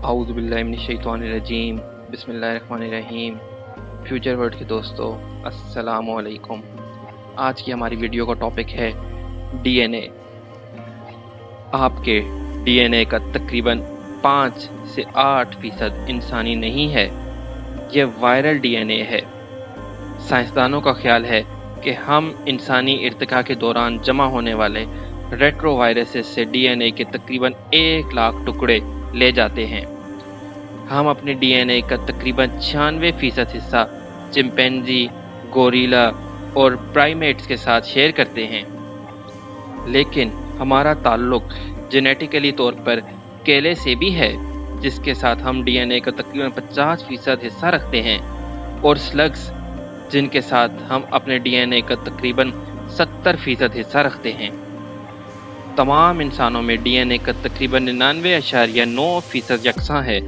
اعوذ باللہ من الشیطان الرجیم بسم اللہ الرحمن الرحیم۔ فیوچر ورلڈ کے دوستو السلام علیکم۔ آج کی ہماری ویڈیو کا ٹاپک ہے ڈی این اے۔ آپ کے ڈی این اے کا تقریباً 5 سے 8% انسانی نہیں ہے، یہ وائرل ڈی این اے ہے۔ سائنسدانوں کا خیال ہے کہ ہم انسانی ارتقاء کے دوران جمع ہونے والے ریٹرو وائرسز سے ڈی این اے کے تقریباً 1 لاکھ ٹکڑے لے جاتے ہیں۔ ہم اپنے ڈی این اے کا تقریباً 96% حصہ چمپینزی، گوریلا اور پرائمیٹس کے ساتھ شیئر کرتے ہیں، لیکن ہمارا تعلق جینیٹیکلی طور پر کیلے سے بھی ہے، جس کے ساتھ ہم ڈی این اے کا تقریباً 50% حصہ رکھتے ہیں، اور سلگز، جن کے ساتھ ہم اپنے ڈی این اے کا تقریباً 70% حصہ رکھتے ہیں۔ تمام انسانوں میں ڈی این اے کا تقریباً 99.9% یکساں ہے۔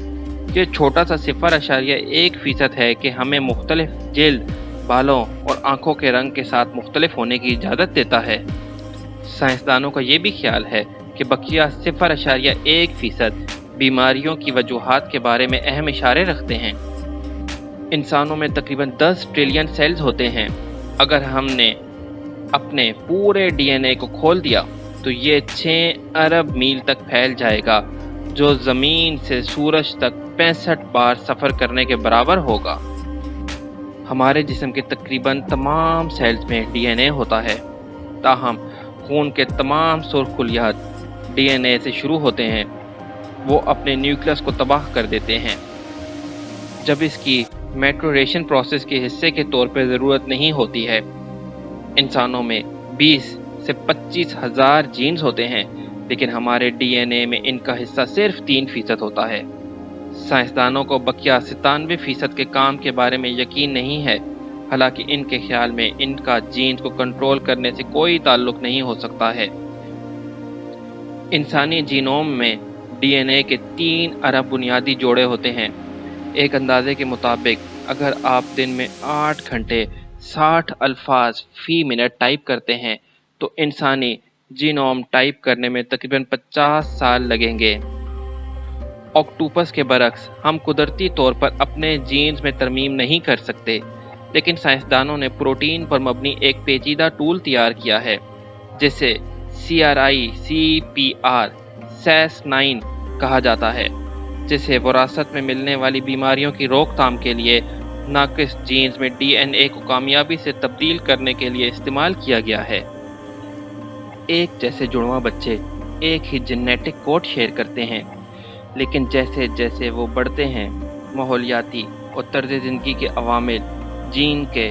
یہ چھوٹا سا 0.1% ہے کہ ہمیں مختلف جلد، بالوں اور آنکھوں کے رنگ کے ساتھ مختلف ہونے کی اجازت دیتا ہے۔ سائنسدانوں کا یہ بھی خیال ہے کہ بقیہ 0.1% بیماریوں کی وجوہات کے بارے میں اہم اشارے رکھتے ہیں۔ انسانوں میں تقریباً 10 ٹریلین سیلز ہوتے ہیں۔ اگر ہم نے اپنے پورے ڈی این اے کو کھول دیا تو یہ 6 ارب میل تک پھیل جائے گا، جو زمین سے سورج تک 65 بار سفر کرنے کے برابر ہوگا۔ ہمارے جسم کے تقریباً تمام سیلز میں ڈی این اے ہوتا ہے، تاہم خون کے تمام سرخ خلیات ڈی این اے سے شروع ہوتے ہیں۔ وہ اپنے نیوکلس کو تباہ کر دیتے ہیں جب اس کی میٹوریشن پروسیس کے حصے کے طور پر ضرورت نہیں ہوتی ہے۔ انسانوں میں 20 سے 25 ہزار جینز ہوتے ہیں، لیکن ہمارے ڈی این اے میں ان کا حصہ صرف 3% ہوتا ہے۔ سائنسدانوں کو بقیہ 97% کے کام کے بارے میں یقین نہیں ہے، حالانکہ ان کے خیال میں ان کا جینز کو کنٹرول کرنے سے کوئی تعلق نہیں ہو سکتا ہے۔ انسانی جینوم میں ڈی این اے کے 3 ارب بنیادی جوڑے ہوتے ہیں۔ ایک اندازے کے مطابق اگر آپ دن میں 8 گھنٹے 60 الفاظ فی منٹ ٹائپ کرتے ہیں تو انسانی جینوم ٹائپ کرنے میں تقریباً 50 سال لگیں گے۔ آکٹوپس کے برعکس ہم قدرتی طور پر اپنے جینز میں ترمیم نہیں کر سکتے، لیکن سائنسدانوں نے پروٹین پر مبنی ایک پیچیدہ ٹول تیار کیا ہے جسے CRISPR Cas9 کہا جاتا ہے، جسے وراثت میں ملنے والی بیماریوں کی روک تھام کے لیے ناقص جینز میں ڈی این اے کو کامیابی سے تبدیل کرنے کے لیے استعمال کیا گیا ہے۔ ایک جیسے جڑواں بچے ایک ہی جینیٹک کوڈ شیئر کرتے ہیں، لیکن جیسے جیسے وہ بڑھتے ہیں، ماحولیاتی اور طرز زندگی کے عوامل جین کے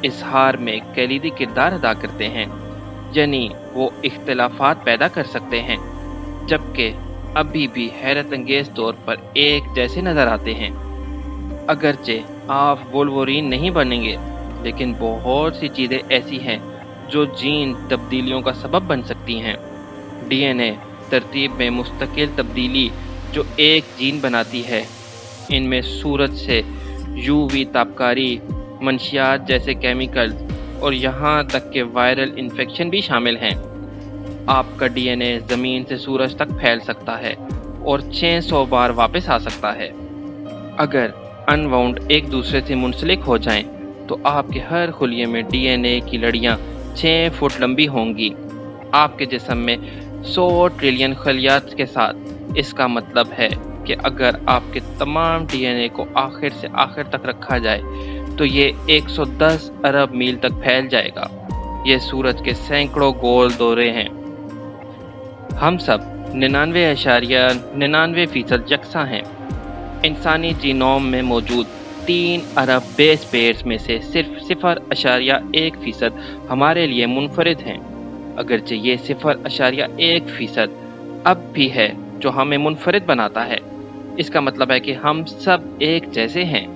اظہار میں کلیدی کردار ادا کرتے ہیں، یعنی وہ اختلافات پیدا کر سکتے ہیں، جبکہ ابھی بھی حیرت انگیز طور پر ایک جیسے نظر آتے ہیں۔ اگرچہ آپ وولورین نہیں بنیں گے، لیکن بہت سی چیزیں ایسی ہیں جو جین تبدیلیوں کا سبب بن سکتی ہیں۔ ڈی این اے ترتیب میں مستقل تبدیلی جو ایک جین بناتی ہے، ان میں سورج سے یو وی تابکاری، منشیات جیسے کیمیکل اور یہاں تک کہ وائرل انفیکشن بھی شامل ہیں۔ آپ کا ڈی این اے زمین سے سورج تک پھیل سکتا ہے اور 600 بار واپس آ سکتا ہے۔ اگر انوانڈ ایک دوسرے سے منسلک ہو جائیں تو آپ کے ہر خلیے میں ڈی این اے کی لڑیاں 6 فٹ لمبی ہوں گی۔ آپ کے جسم میں 100 ٹریلین خلیات کے ساتھ، اس کا مطلب ہے کہ اگر آپ کے تمام ڈی این اے کو آخر سے آخر تک رکھا جائے تو یہ 110 ارب میل تک پھیل جائے گا۔ یہ سورج کے سینکڑوں گول دورے ہیں۔ ہم سب 99.99% یکساں ہیں۔ انسانی جینوم میں موجود 3 ارب بیس پیئرز میں سے صرف 0.1% ہمارے لیے منفرد ہیں، اگرچہ یہ 0.1% اب بھی ہے جو ہمیں منفرد بناتا ہے۔ اس کا مطلب ہے کہ ہم سب ایک جیسے ہیں۔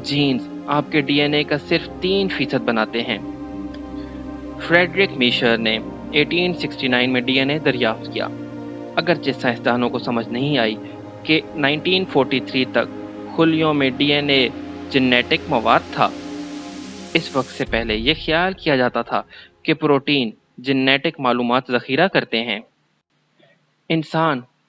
جینز آپ کے ڈی این اے کا صرف 3% بناتے ہیں۔ فریڈرک میشر نے 1869 میں ڈی این اے دریافت کیا۔ اگرچہ سائنسدانوں کو سمجھ نہیں آئی کہ 1943 تک خلیوں میں ڈی این اے جینیٹک مواد تھا۔ اس وقت سے پہلے یہ خیال کیا جاتا تھا کہ پروٹین جینیٹک معلومات ذخیرہ کرتے ہیں۔ انسان